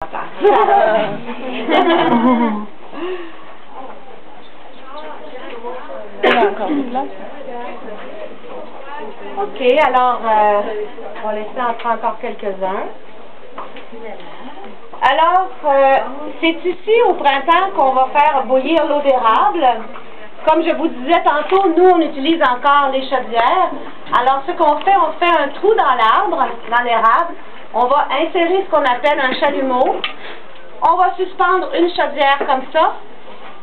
OK, alors, on va laisser entrer encore quelques-uns. Alors, c'est ici au printemps qu'on va faire bouillir l'eau d'érable. Comme je vous disais tantôt, nous, on utilise encore les chaudières. Alors, ce qu'on fait, on fait un trou dans l'arbre, dans l'érable. On va insérer ce qu'on appelle un chalumeau. On va suspendre une chaudière comme ça.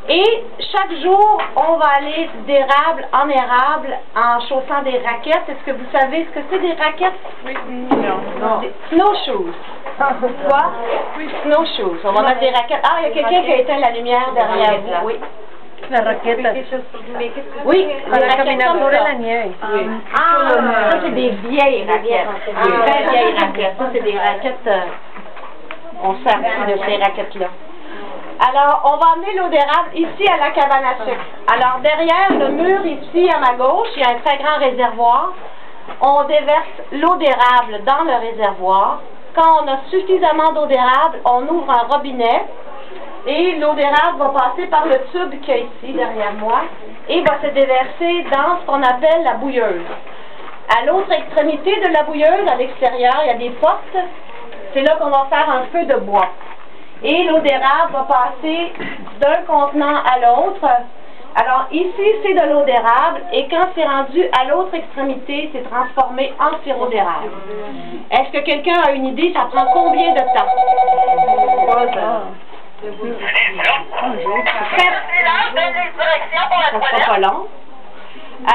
Et chaque jour, on va aller d'érable en érable en chaussant des raquettes. Est-ce que vous savez ce que c'est des raquettes? Oui, non. Snowshoes. Quoi? Oui, snowshoes. On va mettre des raquettes. Ah, il y a quelqu'un qui a éteint la lumière derrière vous. Oui. La raquette. Oui, para caminar sobre la nieve. Ah, ça c'est des vieilles raquettes. Des très vieilles raquettes. Ça c'est des raquettes, on sert de ces raquettes-là. Alors, on va amener l'eau d'érable ici à la cabane à sucre. Alors, derrière le mur ici à ma gauche, il y a un très grand réservoir. On déverse l'eau d'érable dans le réservoir. Quand on a suffisamment d'eau d'érable, on ouvre un robinet. Et l'eau d'érable va passer par le tube qu'il y a ici, derrière moi, et va se déverser dans ce qu'on appelle la bouilleuse. À l'autre extrémité de la bouilleuse, à l'extérieur, il y a des portes. C'est là qu'on va faire un feu de bois. Et l'eau d'érable va passer d'un contenant à l'autre. Alors ici, c'est de l'eau d'érable, et quand c'est rendu à l'autre extrémité, c'est transformé en sirop d'érable. Est-ce que quelqu'un a une idée, ça prend combien de temps? 3 heures. Ça sera pas long.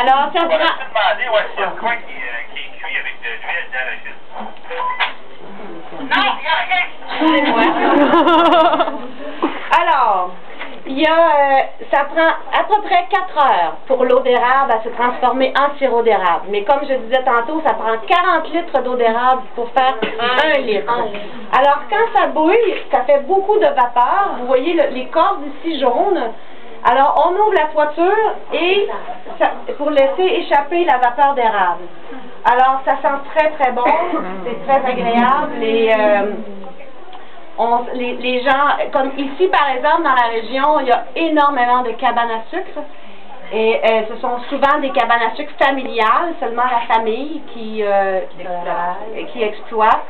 Alors, ça prend... Alors, ça prend à peu près 4 heures pour l'eau d'érable à se transformer en sirop d'érable. Mais comme je disais tantôt, ça prend 40 litres d'eau d'érable pour faire 1 litre. Alors, quand ça bouille, ça fait beaucoup de vapeur. Vous voyez les cordes ici jaunes. Alors, on ouvre la toiture et pour laisser échapper la vapeur d'érable. Alors, ça sent très, très bon. C'est très agréable. Et les gens, comme ici par exemple dans la région, il y a énormément de cabanes à sucre. Et ce sont souvent des cabanes à sucre familiales, seulement la famille qui exploite.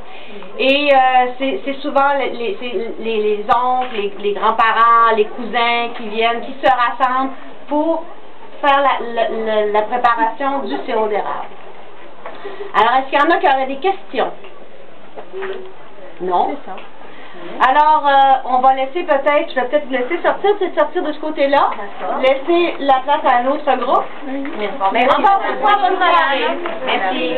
Et c'est souvent les oncles, les grands-parents, les cousins qui viennent, qui se rassemblent pour faire la préparation du sirop d'érable. Alors, est-ce qu'il y en a qui auraient des questions? Non? C'est ça. Alors, on va laisser peut-être, je vais peut-être vous laisser sortir de ce côté-là. Laisser la place à un autre groupe. Mais encore une fois, bonne soirée. Merci.